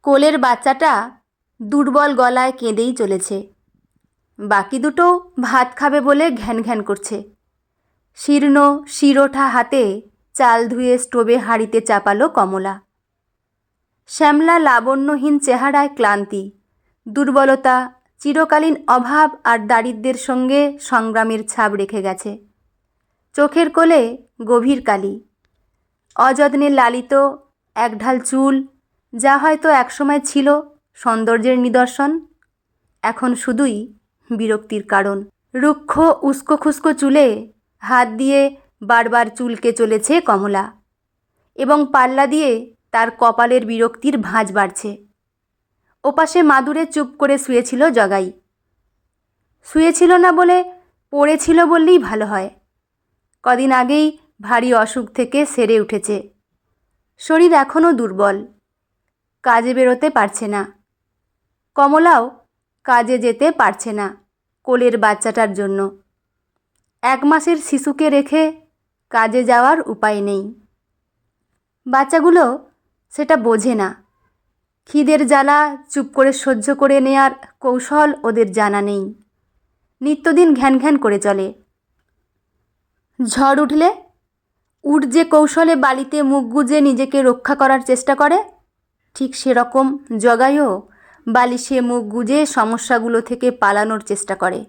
কোলের বাচ্চাটা দুর্বল গলায় কেঁদেই চলেছে। বাকি দুটো ভাত খাবে বলে ঘ্যান ঘ্যান করছে। শীর্ণ শিরোঠা হাতে চাল ধুয়ে স্টোভে হাঁড়িতে চাপালো কমলা। শ্যামলা লাবণ্যহীন চেহারায় ক্লান্তি, দুর্বলতা, চিরকালীন অভাব আর দারিদ্র্যের সঙ্গে সংগ্রামের ছাপ রেখে গেছে। চোখের কোলে গভীর কালি, অযত্নে লালিত একঢাল চুল, যা হয়তো একসময় ছিল সৌন্দর্যের নিদর্শন, এখন শুধুই বিরক্তির কারণ। রুক্ষ উস্কো খুস্কো চুলে হাত দিয়ে বারবার চুলকে চলেছে কমলা, এবং পাল্লা দিয়ে তার কপালের বিরক্তির ভাঁজ বাড়ছে। ওপাশে মাদুরে চুপ করে শুয়েছিল জগাই। শুয়েছিল না বলে পড়েছিল বললেই ভালো হয়। কদিন আগেই ভারী অসুখ থেকে সেরে উঠেছে। শরীর এখনও দুর্বল, কাজে বেরোতে পারছে না। কমলাও কাজে যেতে পারছে না কোলের বাচ্চাটার জন্য। 1 মাসের শিশুকে রেখে কাজে যাওয়ার উপায় নেই। বাচ্চাগুলো সেটা বোঝে না। খিদের জ্বালা চুপ করে সহ্য করে নেয়ার কৌশল ওদের জানা নেই। নিত্যদিন ঘ্যান ঘ্যান করে চলে। ঝড় উঠলে যে কৌশলে বালিতে মুখ গুজে নিজেকে রক্ষা করার চেষ্টা করে, ঠিক সেরকম জগাইও বালিশে মুখ গুজে সমস্যাগুলো থেকে পালানোর চেষ্টা করে।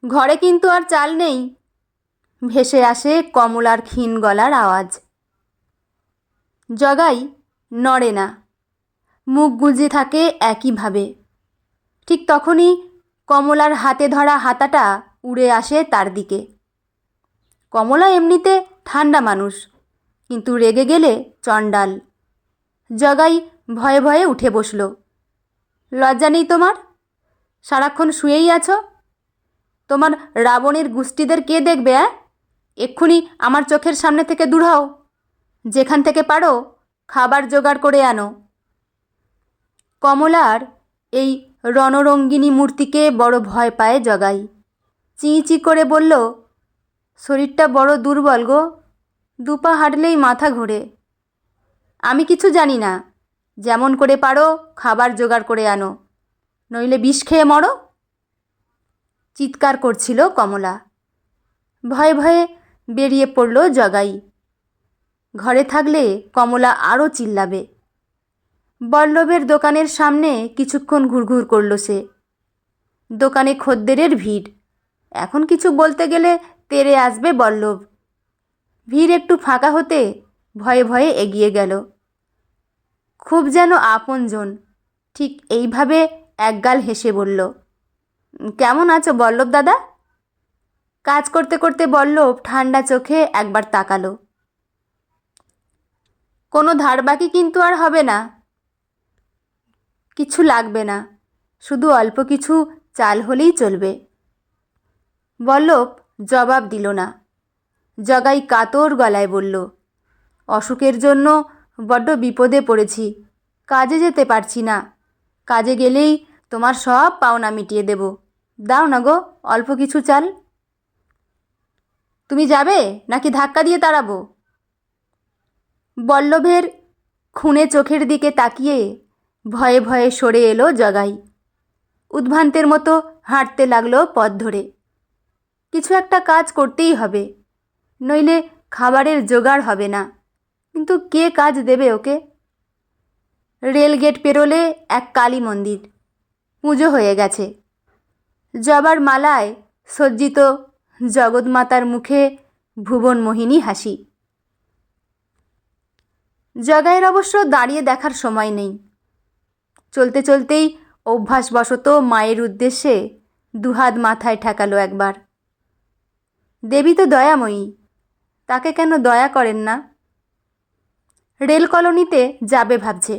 ঘরে কিন্তু আর চাল নেই। ভেসে আসে কমলার ক্ষীণ গলার আওয়াজ। জগাই নড়ে না, মুখ গুজে থাকে একইভাবে। ঠিক তখনই কমলার হাতে ধরা হাতাটা উড়ে আসে তার দিকে। কমলা এমনিতে ঠান্ডা মানুষ, কিন্তু রেগে গেলে চণ্ডাল। জগাই ভয়ে ভয়ে উঠে বসল। লজ্জা নেই তোমার? সারাক্ষণ শুয়েই আছো। তোমার রাবণের গুষ্টিদের কে দেখবে? এক্ষুনি আমার চোখের সামনে থেকে দূর হও। যেখান থেকে পারো খাবার জোগাড় করে আনো। কমলার এই রণরঙ্গিনী মূর্তিকে বড় ভয় পায় জগাই। চিঁ করে বলল, শরীরটা বড় দুর্বল গো, 2 পা হাঁটলেই মাথা ঘোরে। আমি কিছু জানি না, যেমন করে পারো খাবার জোগাড় করে আনো, নইলে বিষ খেয়ে মরো। চিৎকার করছিল কমলা। ভয়ে ভয়ে বেরিয়ে পড়ল জগাই। ঘরে থাকলে কমলা আরও চিল্লাবে। বল্লভের দোকানের সামনে কিছুক্ষণ ঘুরঘুর করল সে। দোকানে খদ্দেরের ভিড়। এখন কিছু বলতে গেলে তেড়ে আসবে বল্লভ। ভিড় একটু ফাঁকা হতে ভয়ে ভয়ে এগিয়ে গেল। খুব যেন আপনজন। ঠিক এইভাবে একগাল হেসে বলল, কেমন আছো বল্লভ দাদা? কাজ করতে করতে বল্লভ ঠান্ডা চোখে একবার তাকালো। কোনো ধার বাকি কিন্তু আর হবে না। কিছু লাগবে না, শুধু অল্প কিছু চাল হলেই চলবে। বল্লভ জবাব দিল না। জগাই কাতর গলায় বলল, অসুখের জন্য বড্ড বিপদে পড়েছি, কাজে যেতে পারছি না। কাজে গেলেই তোমার সব পাওনা মিটিয়ে দেব। দাও না গো অল্প কিছু চাল। তুমি যাবে নাকি ধাক্কা দিয়ে তাড়াবো? বল্লভের খুনে চোখের দিকে তাকিয়ে ভয়ে ভয়ে সরে এলো জগাই। উদ্ভ্রান্তের মতো হাঁটতে লাগলো পথ ধরে। কিছু একটা কাজ করতেই হবে, নইলে খাবারের জোগাড় হবে না। কিন্তু কে কাজ দেবে ওকে? রেলগেট পেরোলে এক কালী মন্দির। পুজো হয়ে গেছে। জবার মালায় সজ্জিত জগৎমাতার মুখে ভুবনমোহিনী হাসি। জগাইয়ের অবশ্য দাঁড়িয়ে দেখার সময় নেই। চলতে চলতেই অভ্যাসবশত মায়ের উদ্দেশ্যে 2 হাত মাথায় ঠেকালো একবার। দেবী তো দয়াময়ী, তাকে কেন দয়া করেন না? রেল কলোনিতে যাবে ভাবছে।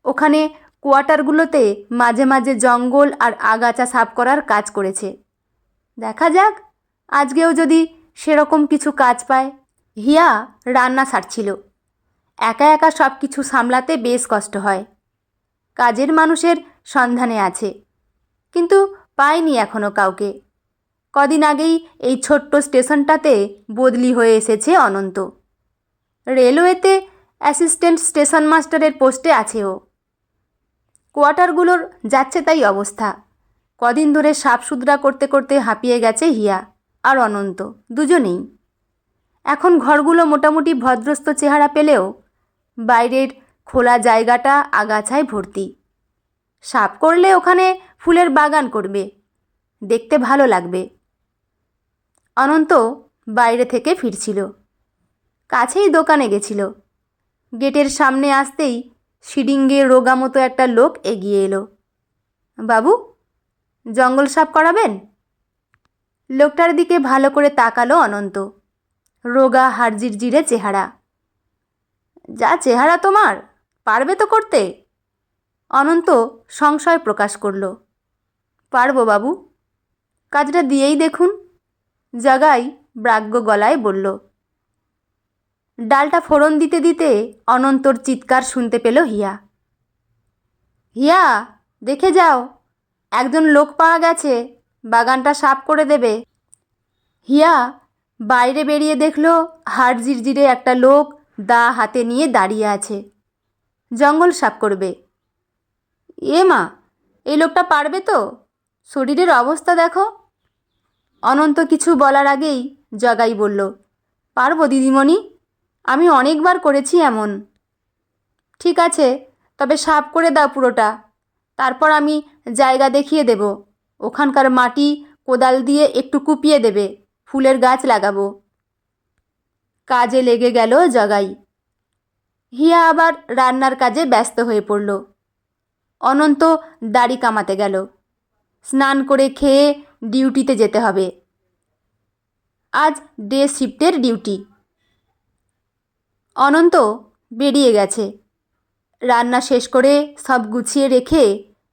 ওখানে কোয়ার্টারগুলোতে মাঝে মাঝে জঙ্গল আর আগাছা সাফ করার কাজ করেছে। দেখা যাক আজকেও যদি সেরকম কিছু কাজ পায়। হিয়া রান্না সারছিল। একা একা সব কিছু সামলাতে বেশ কষ্ট হয়। কাজের মানুষের সন্ধানে আছে, কিন্তু পায়নি এখনও কাউকে। কদিন আগেই এই ছোট্ট স্টেশনটাতে বদলি হয়ে এসেছে অনন্ত। রেলওয়েতে অ্যাসিস্ট্যান্ট স্টেশন মাস্টারের পোস্টে আছে ও। কোয়ার্টারগুলোর যাচ্ছে তাই অবস্থা। কদিন ধরে সাফসুতরা করতে করতে হাঁপিয়ে গেছে হিয়া আর অনন্ত দুজনেই। এখন ঘরগুলো মোটামুটি ভদ্রস্থ চেহারা পেলেও বাইরের খোলা জায়গাটা আগাছায় ভর্তি। সাফ করলে ওখানে ফুলের বাগান করবে, দেখতে ভালো লাগবে। অনন্ত বাইরে থেকে ফিরছিল, কাছেই দোকানে গেছিল। গেটের সামনে আসতেই শিডিঙ্গে রোগা মতো একটা লোক এগিয়ে এলো। বাবু, জঙ্গল সাফ করাবেন? লোকটার দিকে ভালো করে তাকালো অনন্ত। রোগা হাড়জিরজিরে চেহারা। যা চেহারা তোমার, পারবে তো করতে? অনন্ত সংশয় প্রকাশ করল। পারবো বাবু, কাজটা দিয়েই দেখুন, জগাই ব্রাগ্য গলায় বলল। ডালটা ফোড়ন দিতে দিতে অনন্তর চিৎকার শুনতে পেল হিয়া। হিয়া, দেখে যাও, একজন লোক পাওয়া গেছে, বাগানটা সাফ করে দেবে। হিয়া বাইরে বেরিয়ে দেখল হাড় জিরজিরে একটা লোক দা হাতে নিয়ে দাঁড়িয়ে আছে, জঙ্গল সাফ করবে। এ মা, এই লোকটা পারবে তো? শরীরের অবস্থা দেখো। অনন্ত কিছু বলার আগেই জগাই বলল, পারবো দিদিমণি, আমি অনেকবার করেছি এমন। ঠিক আছে, তবে সাফ করে দাও পুরোটা, তারপর আমি জায়গা দেখিয়ে দেব। ওখানকার মাটি কোদাল দিয়ে একটু কুপিয়ে দেবে, ফুলের গাছ লাগাবো। কাজে লেগে গেল জগাই। হিয়া আবার রান্নার কাজে ব্যস্ত হয়ে পড়ল। অনন্ত দাড়ি কামাতে গেল। স্নান করে খেয়ে ডিউটিতে যেতে হবে। আজ ডে শিফটের ডিউটি। অনন্ত বেরিয়ে গেছে। রান্না শেষ করে সব গুছিয়ে রেখে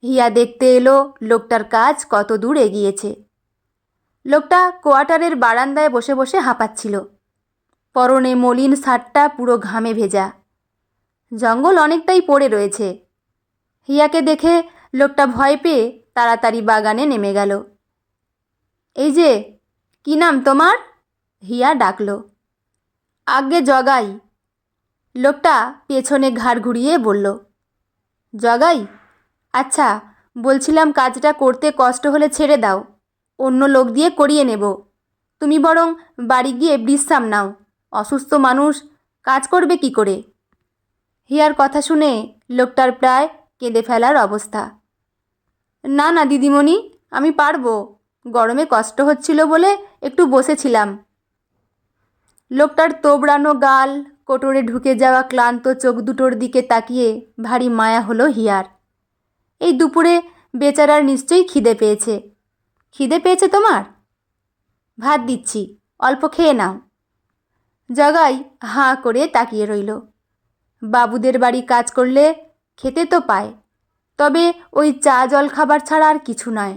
হিয়া দেখতে এলো লোকটার কাজ কত দূর এগিয়েছে। লোকটা কোয়ার্টারের বারান্দায় বসে বসে হাঁপাচ্ছিল। পরনে মলিন শার্টটা পুরো ঘামে ভেজা। জঙ্গল অনেকটাই পড়ে রয়েছে। হিয়াকে দেখে লোকটা ভয় পেয়ে তাড়াতাড়ি বাগানে নেমে গেল। এই যে, কি নাম তোমার? হিয়া ডাকল। আজ্ঞে জগাই। লোকটা পেছনে ঘাড় ঘুরিয়ে বলল। জগাই? আচ্ছা, বলছিলাম কাজটা করতে কষ্ট হলে ছেড়ে দাও, অন্য লোক দিয়ে করিয়ে নেব। তুমি বরং বাড়ি গিয়ে বিশ্রাম নাও, অসুস্থ মানুষ কাজ করবে কি করে? হিয়ার কথা শুনে লোকটার প্রায় কেঁদে ফেলার অবস্থা। না না দিদিমণি, আমি পারবো, গরমে কষ্ট হচ্ছিল বলে একটু বসেছিলাম। লোকটার তোবড়ানো গাল, কোটরে ঢুকে যাওয়া ক্লান্ত চোখ দুটোর দিকে তাকিয়ে ভারী মায়া হলো হিয়ার। এই দুপুরে বেচারার নিশ্চয়ই খিদে পেয়েছে। খিদে পেয়েছে তোমার? ভাত দিচ্ছি, অল্প খেয়ে নাও। জগাই হাঁ করে তাকিয়ে রইল। বাবুদের বাড়ি কাজ করলে খেতে তো পায়, তবে ওই চা জল খাবার ছাড়া আর কিছু নয়।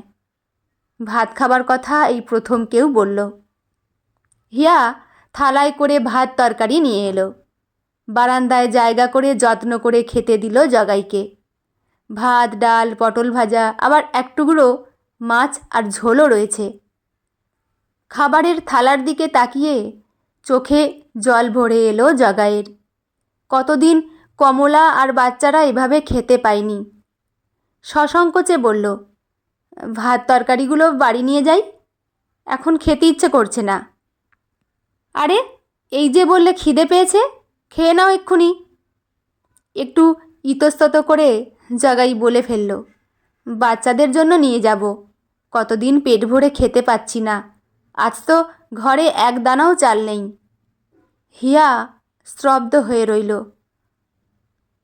ভাত খাবার কথা এই প্রথম কেউ বলল। হিয়া থালায় করে ভাত তরকারি নিয়ে এলো। বারান্দায় জায়গা করে যত্ন করে খেতে দিল জগাইকে। ভাত, ডাল, পটল ভাজা, আবার এক টুকরো মাছ আর ঝোলও রয়েছে। খাবারের থালার দিকে তাকিয়ে চোখে জল ভরে এলো জগাইয়ের। কতদিন কমলা আর বাচ্চারা এভাবে খেতে পায়নি। সসংকোচে বলল, ভাত তরকারিগুলো বাড়ি নিয়ে যাই, এখন খেতে ইচ্ছে করছে না। আরে, এই যে বললে খিদে পেয়েছে, খেয়ে নাও এক্ষুনি। একটু ইতস্তত করে জগাই বলে ফেলল, বাচ্চাদের জন্য নিয়ে যাব, কতদিন পেট ভরে খেতে পাচ্ছি না, আজ তো ঘরে এক দানাও চাল নেই। হিয়া স্তব্ধ হয়ে রইল।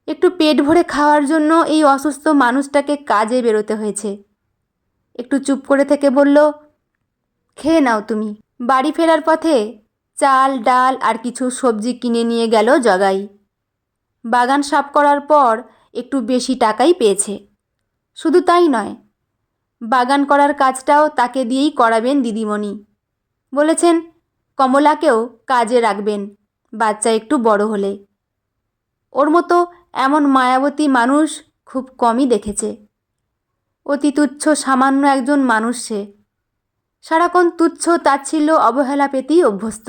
একটু পেট ভরে খাওয়ার জন্য এই অসুস্থ মানুষটাকে কাজে বেরোতে হয়েছে। একটু চুপ করে থেকে বলল, খেয়ে নাও তুমি। বাড়ি ফেরার পথে চাল, ডাল আর কিছু সবজি কিনে নিয়ে গেল জগাই। বাগান সাফ করার পর একটু বেশি টাকাই পেয়েছে। শুধু তাই নয়, বাগান করার কাজটাও তাকে দিয়েই করাবেন দিদিমণি। বলেছেন কমলাকেও কাজে রাখবেন বাচ্চা একটু বড় হলে। ওর মতো এমন মায়াবতী মানুষ খুব কমই দেখেছে। অতি তুচ্ছ সামান্য একজন মানুষ সে। সারাক্ষণ তুচ্ছ তাচ্ছিল্য অবহেলা পেতেই অভ্যস্ত।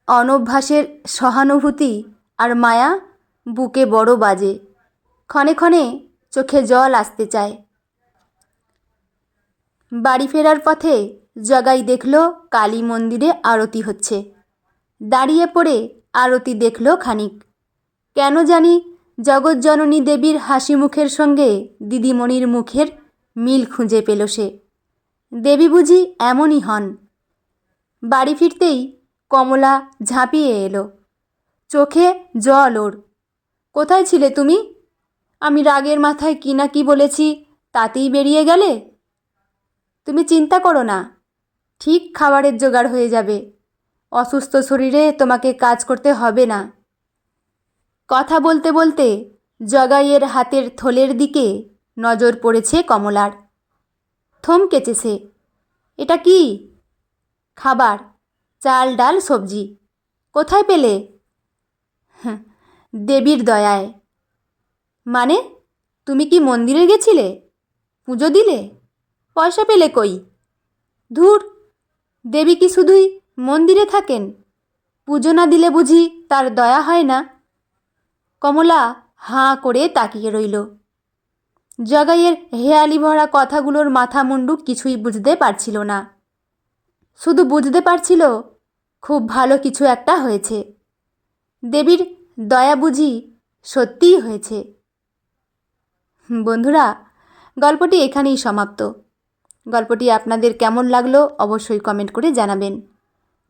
অনভ্যাসের সহানুভূতি আর মায়া বুকে বড় বাজে। ক্ষণে ক্ষণে চোখে জল আসতে চায়। বাড়ি ফেরার পথে জগাই দেখল কালী মন্দিরে আরতি হচ্ছে। দাঁড়িয়ে পড়ে আরতি দেখল খানিক। কেন জানি জগৎজননী দেবীর হাসি মুখের সঙ্গে দিদিমণির মুখের মিল খুঁজে পেল সে। দেবী বুঝি এমনই হন। বাড়ি ফিরতেই কমলা ঝাঁপিয়ে এলো। চোখে জল ওর। কোথায় ছিলে তুমি? আমি রাগের মাথায় কি না কি বলেছি, তাতেই বেরিয়ে গেলে। তুমি চিন্তা করো না, ঠিক খাবারের জোগাড় হয়ে যাবে। অসুস্থ শরীরে তোমাকে কাজ করতে হবে না। কথা বলতে বলতে জগাইয়ের হাতের থলের দিকে নজর পড়েছে কমলার। থমকেছে সে। এটা কি? খাবার, চাল ডাল সবজি। কোথায় পেলে? দেবীর দয়ায়। মানে, তুমি কি মন্দিরে গেছিলে? পুজো দিলে? পয়সা পেলে কই? ধুর, দেবী কি শুধুই মন্দিরে থাকেন? পুজো না দিলে বুঝি তার দয়া হয় না? কমলা হাঁ করে তাকিয়ে রইল। জগাইয়ের হেয়ালি ভরা কথাগুলোর মাথা মুন্ডু কিছুই বুঝতে পারছিল না। শুধু বুঝতে পারছিল খুব ভালো কিছু একটা হয়েছে। দেবীর দয়া বুঝি সত্যিই হয়েছে। বন্ধুরা, গল্পটি এখানেই সমাপ্ত। গল্পটি আপনাদের কেমন লাগলো অবশ্যই কমেন্ট করে জানাবেন।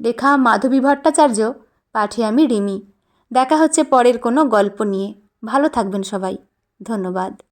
লেখা মাধবী ভট্টাচার্য, পাঠে আমি রিমি। দেখা হচ্ছে পরের কোনো গল্প নিয়ে। ভালো থাকবেন সবাই। ধন্যবাদ।